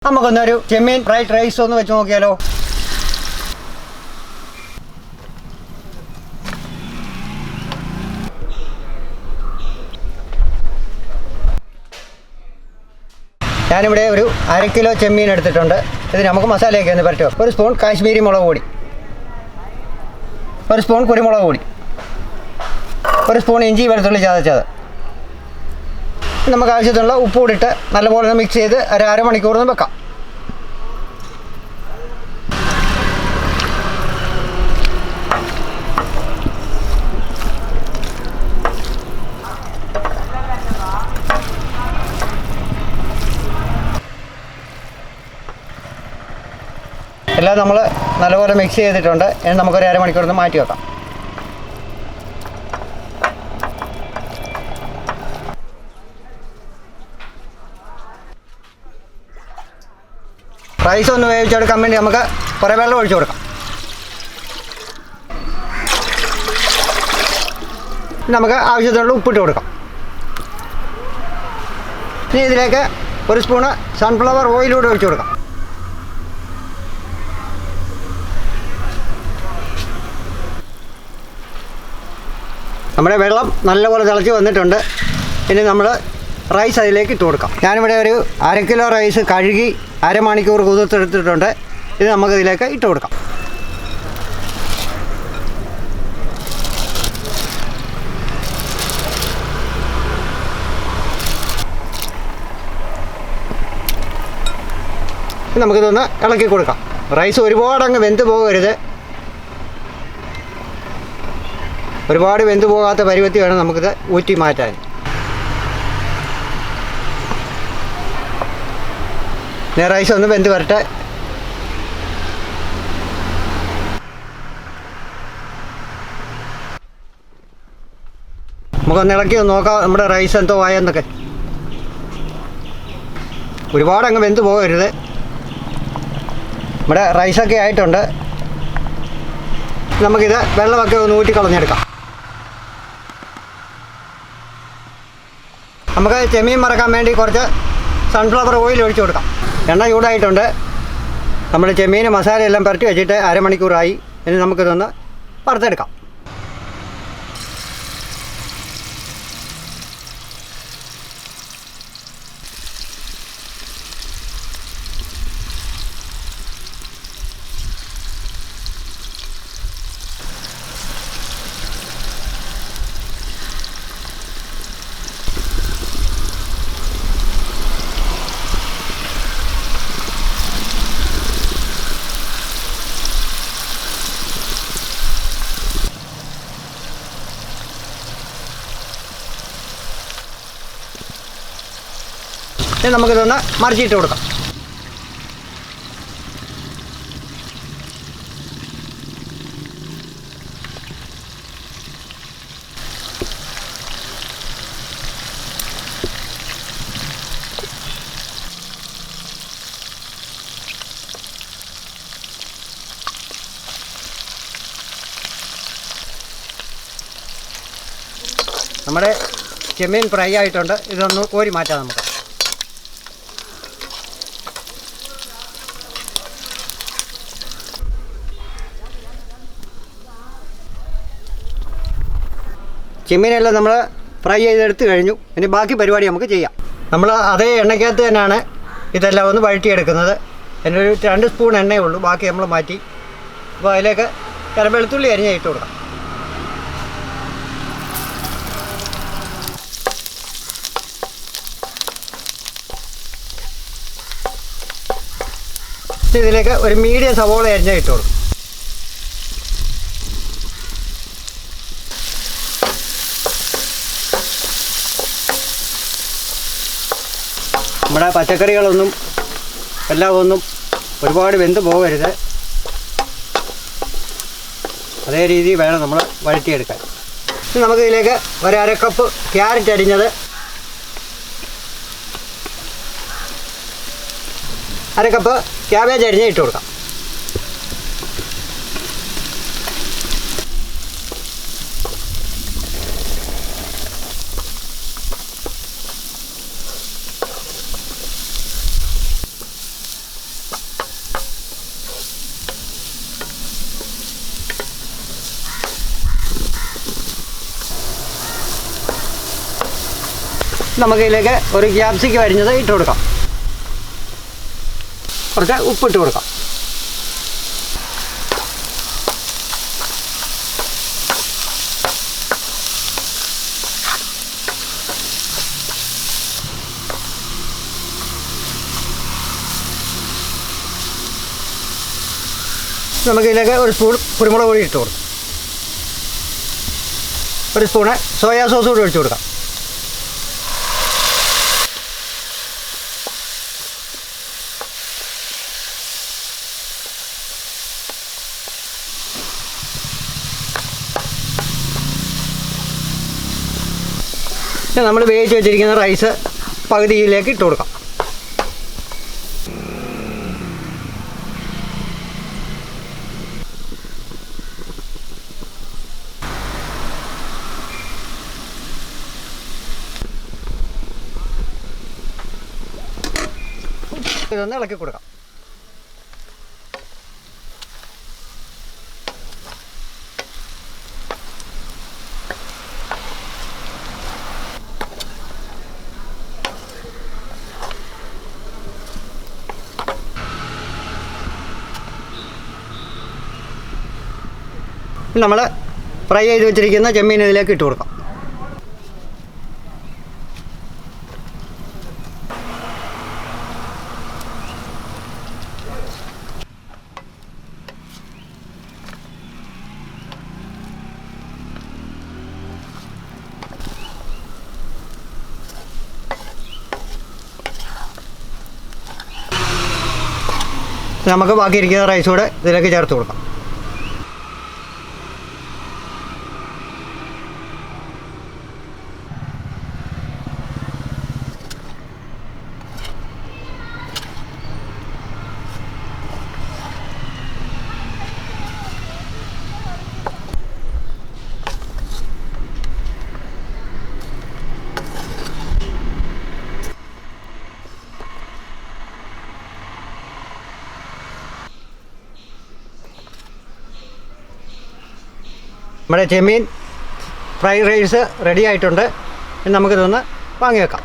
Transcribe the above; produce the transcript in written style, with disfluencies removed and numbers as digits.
നമുക്കൊന്നൊരു ചെമ്മീൻ fried rice ഒന്ന് വെച്ച് നോക്കിയാലോ. ഞാനിവിടെ ഒരു 1/2 കിലോ ചെമ്മീൻ എടുത്തിട്ടുണ്ട്. ഇത് നമുക്ക് മസാലയൊക്കെ ഒന്ന് പറ്റുമോ. 1 സ്പൂൺ കാശ്മീരി മുളക് പൊടി, 1 സ്പൂൺ കുരുമുളക് പൊടി, 1 സ്പൂൺ ഇഞ്ചി വെളുത്തുള്ളി ചതച്ചത്. നമുക്ക് ആവശ്യത്തിനുള്ള ഉപ്പ് കൂടിയിട്ട് നല്ലപോലെ ഒന്ന് മിക്സ് ചെയ്ത് അരമണിക്കൂർ വെക്കാം. എല്ലാം നമ്മൾ നല്ലപോലെ മിക്സ് ചെയ്തിട്ടുണ്ട്. ഇനി നമുക്കൊരു അരമണിക്കൂർ മാറ്റി വെക്കാം. റൈസ് ഒന്ന് വേവിച്ചെടുക്കാൻ വേണ്ടി നമുക്ക് കുറേ വെള്ളം ഒഴിച്ചു കൊടുക്കാം. നമുക്ക് ആവശ്യത്തിനുള്ള ഉപ്പിട്ട് കൊടുക്കാം. ഇനി ഇതിലേക്ക് 1 സ്പൂണ് സൺഫ്ലവർ ഓയിലൂടെ ഒഴിച്ചു കൊടുക്കാം. നമ്മുടെ വെള്ളം നല്ലപോലെ തിളച്ച് വന്നിട്ടുണ്ട്. ഇനി നമ്മൾ റൈസ് അതിലേക്ക് ഇട്ട് കൊടുക്കാം. ഞാനിവിടെ ഒരു 1/2 കിലോ റൈസ് കഴുകി അരമണിക്കൂർ കുതിർത്തെടുത്തിട്ടുണ്ട്. ഇത് നമുക്കിതിലേക്ക് ഇട്ട് കൊടുക്കാം. നമുക്കിതൊന്ന് ഇളക്കി കൊടുക്കാം. റൈസ് ഒരുപാട് അങ്ങ് വെന്ത് പോകരുത്. ഒരുപാട് വെന്ത് പോകാത്ത പരുവത്തി വേണം നമുക്കിത് ഊറ്റി മാറ്റാൻ. റൈസ് ഒന്ന് വെന്ത് വരട്ടെ. നമുക്കൊന്ന് ഇളക്കി ഒന്ന് നോക്കാം നമ്മുടെ റൈസ് എന്തോ ആയെന്നൊക്കെ. ഒരുപാട് അങ്ങ് വെന്ത് പോകരുത്. നമ്മുടെ റൈസൊക്കെ ആയിട്ടുണ്ട്. നമുക്കിത് വെള്ളമൊക്കെ ഒന്ന് ഊറ്റി കളഞ്ഞെടുക്കാം. നമുക്ക് ചെമ്മീൻ മറക്കാൻ വേണ്ടി കുറച്ച് സൺഫ്ലവർ ഓയിൽ ഒഴിച്ചു കൊടുക്കാം. എണ്ണ ചൂടായിട്ടുണ്ട്. നമ്മൾ ചെമ്മീൻ മസാലയെല്ലാം പുരട്ടി വെച്ചിട്ട് അരമണിക്കൂറായി. ഇനി നമുക്കിതൊന്ന് വറുത്തെടുക്കാം. ഇനി നമുക്കിതൊന്ന് മറിച്ചിട്ട് കൊടുക്കാം. നമ്മുടെ ചെമ്മീൻ ഫ്രൈ ആയിട്ടുണ്ട്. ഇതൊന്ന് കോരി മാറ്റാം നമുക്ക്. ചെമ്മീനെല്ലാം നമ്മൾ ഫ്രൈ ചെയ്തെടുത്ത് കഴിഞ്ഞു. ഇനി ബാക്കി പരിപാടി നമുക്ക് ചെയ്യാം. നമ്മൾ അതേ എണ്ണയ്ക്കകത്ത് തന്നെയാണ് ഇതെല്ലാം ഒന്ന് വഴറ്റിയെടുക്കുന്നത്. ഒരു 2 സ്പൂൺ എണ്ണയേ ഉള്ളൂ, ബാക്കി നമ്മൾ മാറ്റി. അപ്പോൾ അതിലേക്ക് വെളുത്തുള്ളി അരിഞ്ഞ് ഇട്ട് കൊടുക്കാം. ഇതിലേക്ക് ഒരു മീഡിയം സവോള അരിഞ്ഞ് ഇട്ട് കൊടുക്കും. നമ്മുടെ പച്ചക്കറികളൊന്നും എല്ലാം ഒന്നും ഒരുപാട് വെന്ത് പോകരുത്. അതേ രീതിയിൽ വേണം നമ്മൾ വഴറ്റിയെടുക്കാൻ. ഇനി നമുക്കിതിലേക്ക് 1/2 കപ്പ് ക്യാരറ്റ് അരിഞ്ഞത്, 1/2 കപ്പ് ക്യാബേജ് അരിഞ്ഞ് ഇട്ട് കൊടുക്കാം. നമുക്കിതിലേക്ക് ഒരു ക്യാപ്സിക്കം അരിഞ്ഞത് ഇട്ട് കൊടുക്കാം. കുറച്ച് ഉപ്പിട്ട് കൊടുക്കാം. നമുക്കിതിലേക്ക് ഒരു സ്പൂൺ കുരുമുളക് പൊടി ഇട്ട് കൊടുക്കാം. ഒരു സ്പൂണ് സോയാ സോസ് കൂടി ഒഴിച്ച് കൊടുക്കാം. നമ്മൾ വേവിച്ച് വെച്ചിരിക്കുന്ന റൈസ് പകുതിയിലേക്ക് ഇട്ട് കൊടുക്കാം. ഇതൊന്ന് ഇളക്കി കൊടുക്കാം. നമ്മൾ ഫ്രൈ ചെയ്ത് വെച്ചിരിക്കുന്ന ചെമ്മീൻ ഇതിലേക്ക് ഇട്ട് കൊടുക്കാം. നമുക്ക് ബാക്കിയിരിക്കുന്ന റൈസ് കൂടെ ഇതിലേക്ക് ചേർത്ത് കൊടുക്കാം. നമ്മുടെ ചെമ്മീൻ ഫ്രൈഡ് റൈസ് റെഡി ആയിട്ടുണ്ട്. നമുക്കിതൊന്ന് വാങ്ങി വെക്കാം.